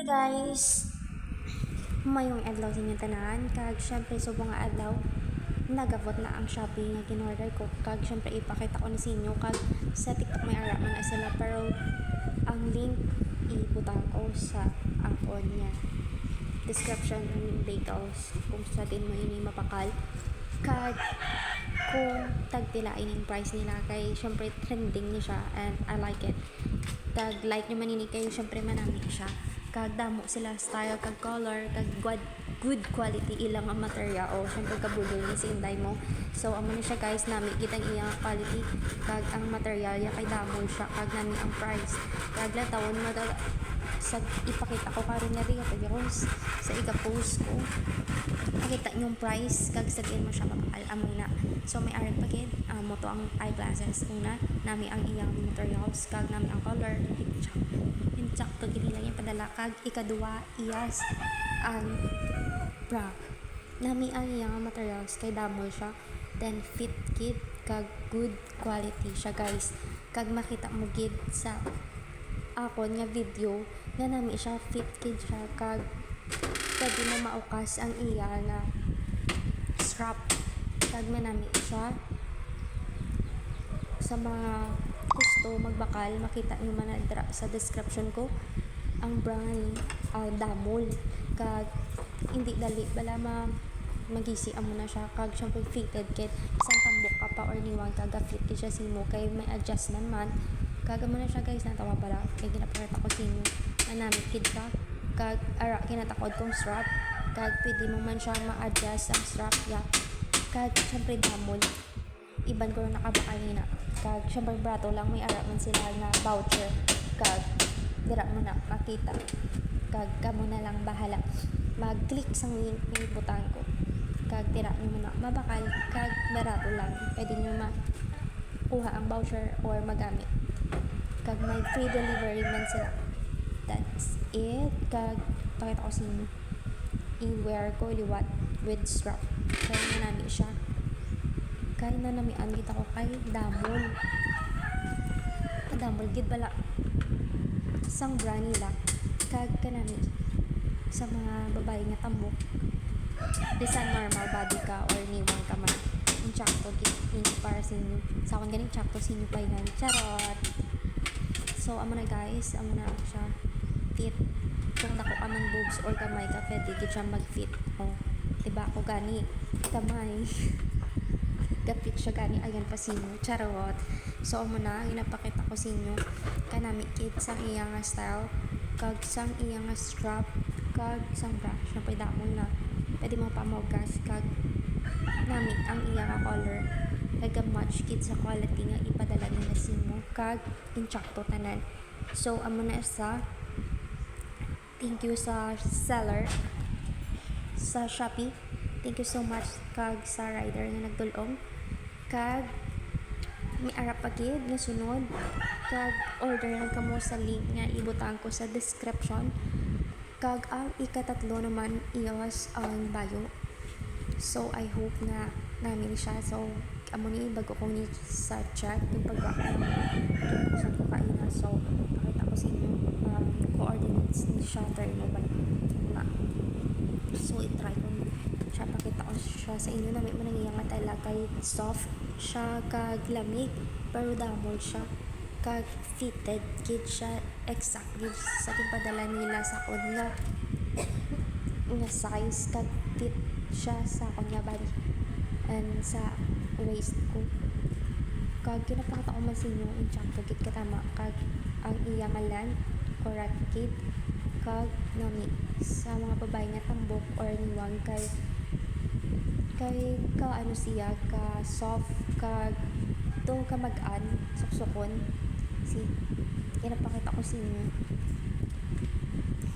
Guys, mayong adlaw sa inyong tanan kag syempre subong nga adlaw nagabot na ang Shopee nga ginorder ko kag syempre ipakita ko ni sa inyo kag sa TikTok may ara man na sila pero ang link ibutang ko sa akon niya description ng details kung sa din mo ini mapakal kag kung tagpilain yung price nila kay syempre trending ni siya and I like it tag like nyo manini kayo syempre manami siya kag damo sila style kag color kag good quality ilang ang material o syempre kabulol ni sa inday mo so amo ni siya guys nami kitang iyang quality kag ang material ya kay damo siya kag nami ang price kag latawon mo sa ipakita ko karon nga rin ko sa iga-post ko makita yung price kag sagin mo siya mapakal-amoy na so may aral pagid mo to ang eyeglasses una nami ang iyang materials kag nami ang color hinchak to gini lang yung padala kag ikaduwa iyas ang bra nami ang iyang materials kay damol siya then fit kid kag good quality siya guys kag makita mo gid sa akon nga video nga nami siya fit kid siya kag pwede mo maukas ang iya nga strap kag manami siya sa mga gusto magbakal makita nyo man sa description ko ang brand damol kag hindi dali bala magisi amo na siya kag syempre fitted kit isang tambok ka pa or niwang kaga fit kit siya simo kay may adjustment man kag mo na siya guys natawa pala kay ginapakita ko sino manamit kid ka kag ara kinatakod kong strap kag pwede mo man siya ma-adjust ang strap ya kag syempre damol iban ko na nakabakal na kag syempre brato lang may ara man sila na voucher kag dira mo na makita kag kamo na lang bahala mag-click sa link may butang ko kag dira mo na mabakal kag barato lang pwede nyo makuha ang voucher or magamit kag may free delivery man sila that's it kag pakita ko sa inyo i-wear ko liwat with strap kaya na nami siya kaya na nami kita ko kay damol damol gid bala sang brand nila kag kanami sa mga babae nga tambok bisan normal body ka or niwang ka man yung tsakto gid para sa inyo sa akong ganing tsakto sa inyo pa yan charot so amo na guys amo na siya fit kung dako ka man boobs or kamay ka pwede gid siya mag-fit diba ako gani kamay gapit siya gani ayan pa sinyo charot so amo na ginapakita ko sa inyo kanami kid sang iyang style kag sang iyang strap kag sang bra syempre damon na pwede mo pa mogas kag nami ang iyang color kag match kid sa quality nga ipadala nila sa inyo kag inchakto tanan so amo na sa thank you sa seller sa Shopee thank you so much kag sa rider nga nagdulong kag may arap pagid na sunod kag order lang kamo sa link nga ibutang ko sa description kag ang ikatatlo naman iwas ang bio so I hope na namin siya so amo ni bago ko ni sa chat yung pagbaon sa kaina so pakita ko sa inyo coordinates ni shutter mo ba na so i-try ko siya pakita ko siya sa inyo na may manangiyang tala kay soft siya kag lamig pero damol siya kag fitted kid siya exact gid sa padala nila sa akon nga size kag fit siya sa akon nga body and sa waist ko kag ginapakita ko man sa inyo in tsakto gid katama kag ang iyang alan correct kid kag nami sa mga babae nga tambok or niwang kay ka ano siya ka soft kag tong kamag-an suksukon si ginapakita ko sa inyo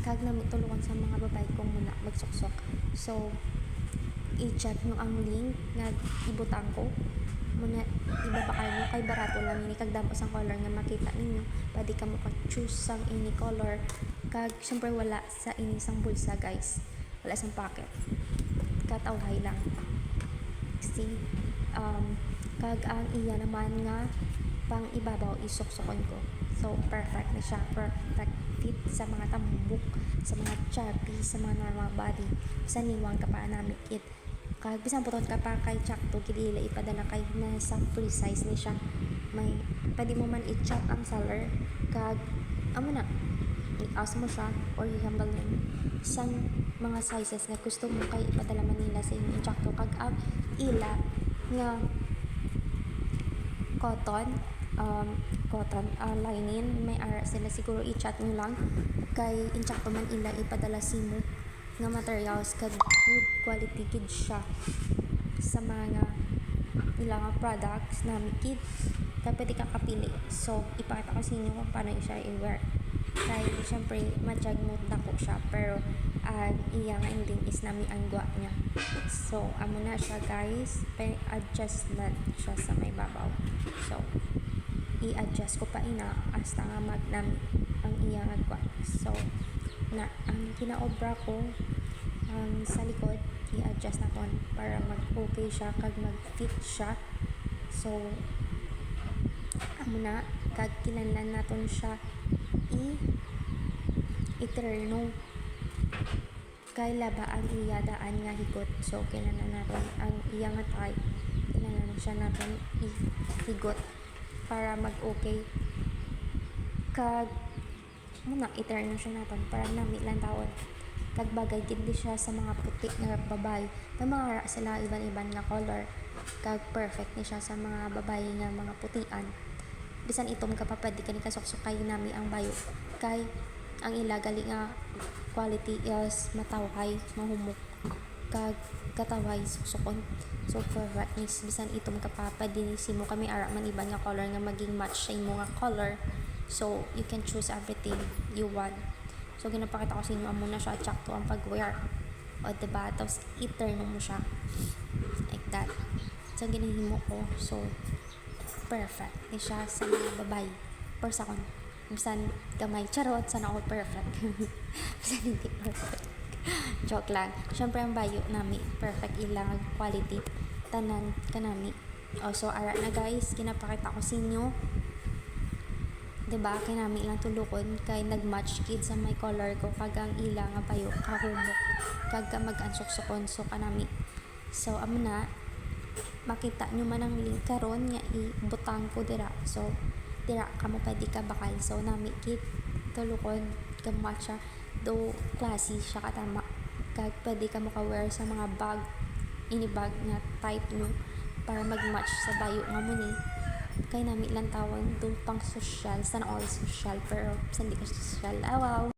kag nami tulungan sa mga babae kong muna magsuksok so i-check nyo ang link nga ibutang ko muna ibabakal mo kay barato lang ini kag damo sang color nga makita ninyo pwede ka mo choose sang ini color kag syempre wala sa ini sang bulsa guys wala sang pocket katawhay lang see kag ang iya naman nga pang ibabaw isuksukon ko so perfect na siya perfect fit sa mga tambok, sa mga chubby, sa mga normal body. Sa niwang ka pa nami kid. Kag bisan putot ka pa kay Chakto kid ila ipadala kay na sa free size ni siya. May pwede mo man i-chat ang seller kag amo na i-ask mo siya or i-humble mo sang mga sizes nga gusto mo kay ipadala man nila sa inyo Chakto kag ila nga cotton linen may ara sila siguro i-chat nyo lang kay inchakto man ila ipadala simo nga materials kag good quality kid siya sa mga ilang products na kid kaya pwede ka kapili so ipakita ko sa inyo kung paano siya i-wear kay syempre matiyag mo dako siya pero iyang ending is nami ang gwa niya so amo na siya guys adjust na siya sa may babaw so i-adjust ko pa ina hasta nga magnami ang iyang agwa so na ang kinaobra ko sa likod i-adjust na ton para mag okay siya kag mag fit siya so amo na kag kinahanglan naton siya i-terno kay laba ang iya daan nga higot so kinahanglan naton ang iya nga type kinahanglan siya naton i-higot para mag okay kag muna i-terno siya naton para nami lang tawon kag bagay gindi siya sa mga puti nga babae na mga sila iban-iban nga color kag perfect ni siya sa mga babae nga mga putian bisan itom ka pa pwede ka ni kasuksukay nami ang bayo kay ang ila gali nga quality is matawhay mahumok kag katawhay suksukon so perfect ni bisan itom ka pa pwede ni simo kami ara man iban nga color nga maging match sa imo nga color so you can choose everything you want so ginapakita ko sa inyo muna siya Chakto ang pag-wear o diba tapos i-turn mo siya like that so ginahimo ko so perfect ni siya sa mga babae per second bisan gamay charot sana all perfect bisan hindi perfect joke lang syempre ang bayo nami perfect ilang quality tanan kanami so ara na guys kinapakita ko sa inyo diba kay nami lang tulukon kay nagmatch kid sa may color ko kag ang ila nga bayo kahumok kag mag-ansuksukon so kanami so amo na makita nyo man ang link karon nga ibutang ko dira so dira ka mo pwede ka bakal so nami kit tulukon gamat siya do classy siya katama kag pwede ka mo ka-wear sa mga bag ini bag nga type nyo para mag-match sa bayo nga mo ni kay nami lang tawon do pang social sana all social pero hindi ka social wow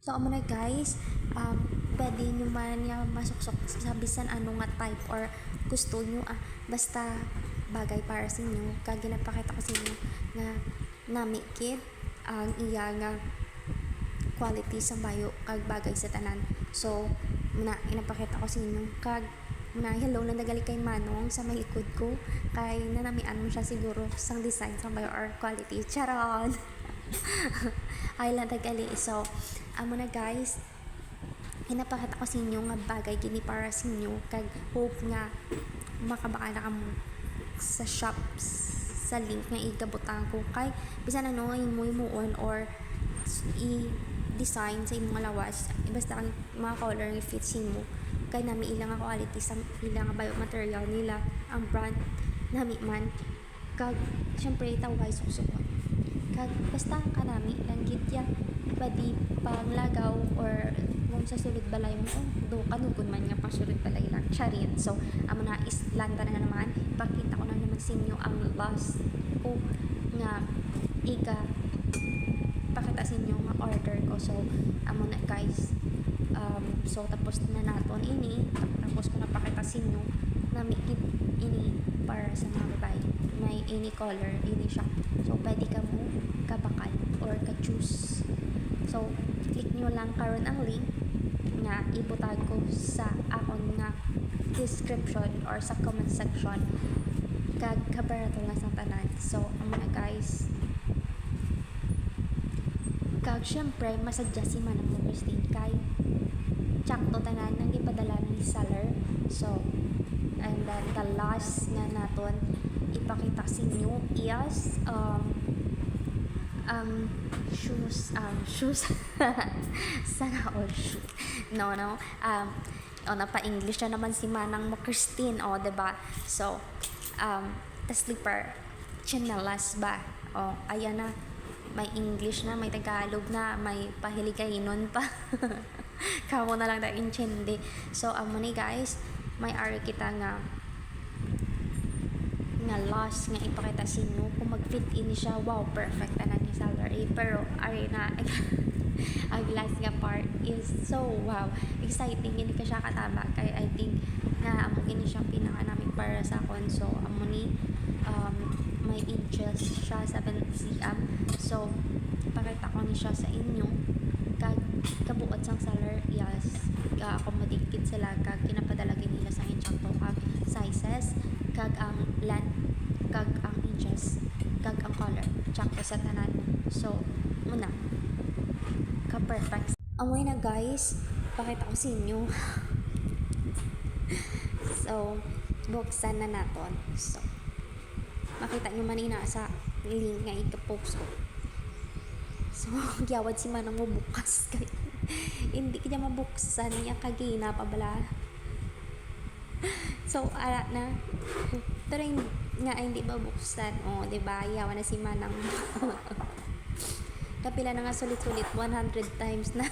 so amo na guys pwede nyo man nga masuksok sa bisan ano nga type or gusto nyo basta bagay para sa inyo kag ginapakita ko sa inyo nga nami kid ang iya nga quality sa bayo kag bagay sa tanan so muna ginapakita ko sa inyo kag muna hello lang nagali kay Manong sa may likod ko kay nanamian mo siya siguro sang design sa bayo or quality charon ay lang tagali so amo na guys hinapakita ko sa inyo nga bagay gini para sa inyo kag hope nga makabaka na kamo sa shops sa link nga igabutang ko kay bisan ano imuon or i-design sa imong lawas basta ang mga color nga fit mo kay nami ilang nga quality sa ilang nga biomaterial nila ang brand nami man kag syempre tawag suksukon kag basta kanami lang gid ya pwede panglagaw or kung sa sulod balay mo do kanugon man nga pasulod balay lang charin so amo na islanda na naman ipakita ko na naman sa inyo ang last ko nga pakita sa inyo nga order ko so amo na guys so tapos na naton ini tapos ko na pakita sa inyo na mikit ini para sa mga babae may any color ini siya so pwede ka mo kabakal or ka-choose so click nyo lang karon ang link nga ibutag ko sa akon nga description or sa comment section kag kabarato lang sa tanan so amo na guys kag syempre masadjust si Manang mo Christine kay Chakto tanan nang ipadala ni seller so and then the last nga naton ipakita sa inyo is Shoes. Sana all shoes. No, no. Napa-English na naman si Manang mo, Christine, diba? So, slipper, chinelas ba? Ayan na. May English na, may Tagalog na, may pahiligaynon pa. Kamo na lang tayo intindi. So, amo ni guys, may ari kita nga loss nga ipakita sa inyo kung mag-fit in siya. Wow, perfect na niya salary. Pero ari na ang last nga part is so wow, exciting. Hindi ka siya kataba kay I think na amo gini siya pinaka namin para sa akon. So amo ni may inches siya 7 cm. So pakita ko ni siya sa inyo kag kabuot sang salary. Yes, accommodate sila kag kinapadala nila sa insakto kag sizes kag ang length kag ang inches kag ang color tsaka sa tanan. So muna ka perfect amoy na guys, pakita ko sa inyo. So buksan na naton. So makita nyo manina sa link nga ika-post ko. So gyawad si Manang mo bukas kay hindi kanya mabuksan niya kagina pa bala. So ala na pero nga hindi ba buksan, diba yawa na si Manang. Kapila na nga sulit-sulit 100 times na.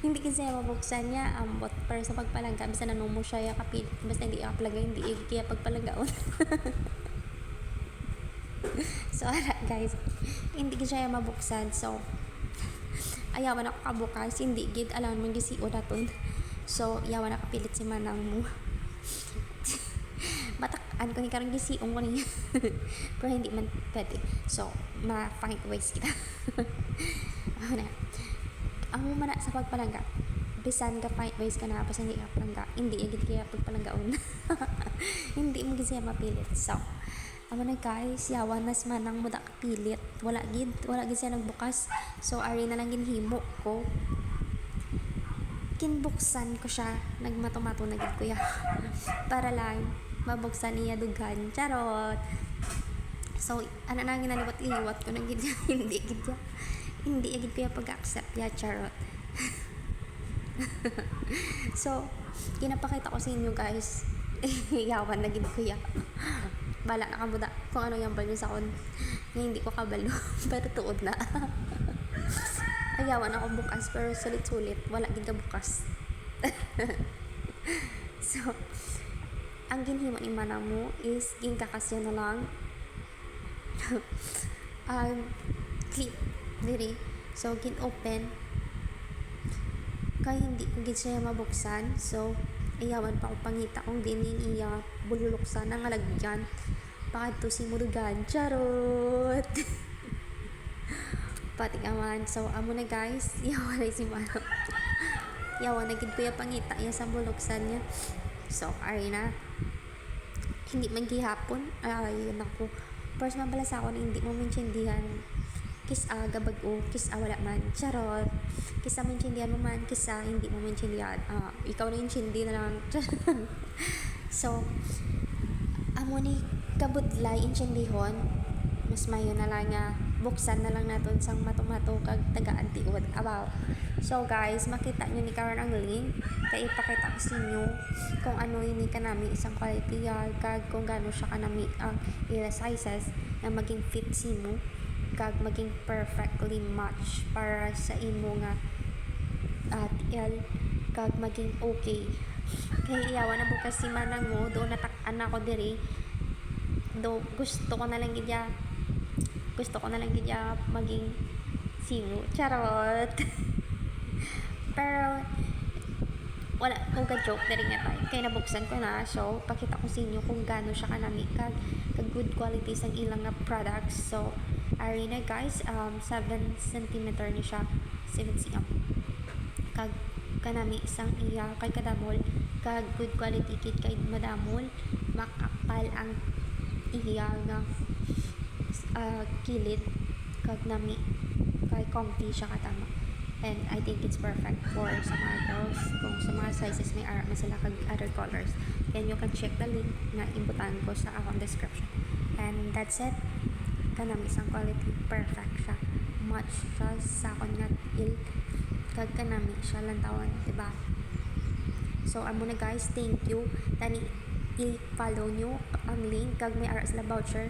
Hindi kasi mabuksan niya ambot para sa pagpalangga bisa na mo siya kapit basta hindi kapalangga hindi kaya pagpalanggaon. So ala guys, hindi siya mabuksan. So ayawan ako kabukas, hindi gid alam mo gisiod naton. So yawan na kapilit si Manang mo. Matak-an ko ni karang gisiong ko niya. Pero hindi man pwede. So ma-find ways kita. Ano ang mana sa pagpalangga bisan ka find ways ka na basta hindi ka palangga hindi agad kaya pagpalanggaon. Hindi mo gid siya mapilit. So amo na guys, yawan na si Manang mo da kapilit, wala gid siya nagbukas. So ari na lang ginhimo ko, kinbuksan ko siya, nagmato-mato na gid kuya. Para lang mabuksan niya dugan, charot. So ano na ginaliwat-liwat ko na gid. hindi agad kuya pag-accept ya, charot. So kinapakita ko sa inyo guys. Yawan na gid kuya. Bala na kamuda kung ano yung balo sa kon nga hindi ko kabalo. Pero tuod na. Ayawan ako bukas pero sulit-sulit wala gid ka bukas. So ang ginhimo ni Manang mo is ginkakasya na lang clip diri. So gin open kay hindi ko gid siya mabuksan. So ayawan pa ko pangita kung dining iya bululuksan ang alagyan pakadto si murugan, charot. Pati aman. So amo na guys, yawan na si Manang. Yawan na gid kuya pangita iya sa buluksan niya. So ari na hindi man gihapon ay nako first man pala sa ako hindi mo maintindihan kis gabag kis wala man, charot. Kisa maintindihan mo man, kisa hindi mo maintindihan ikaw na intindi na lang. So amo ni kabudlay intindihon mas mayo na lang nga buksan na lang naton sang mato-mato kag taga-antiod abaw. So guys, makita nyo ni karon ang link kay ipakita ko sa inyo kung ano ini kanami isang quality kag kung gaano siya kanami ang ila sizes na maging fit simo kag maging perfectly match para sa imo nga TL kag maging okay. Kay iyawan na bukas si Manang mo do natak-an ako diri do gusto ko na lang gidya maging simo, charot. Pero wala ko ka joke na rin nga tayo kaya nabuksan ko na. So pakita ko sa inyo kung gaano siya kanami kag good quality sang ilang nga products. So ari na guys, 7 cm ni siya, 7 cm kag kanami isang iya kay kadamol kag good quality kit kay madamol makapal ang iya nga kilid kag nami kay comfy siya katama. And I think it's perfect for sa mga girls kung sa mga sizes may ara man sila kag other colors. And you can check the link na imbutan ko sa akong description. And that's it. Kanang isang quality perfect siya. Match siya sa akon nga il kag kanami siya lantawan, diba? So amo na guys, thank you. Tani i-follow nyo ang link kag may aras la voucher.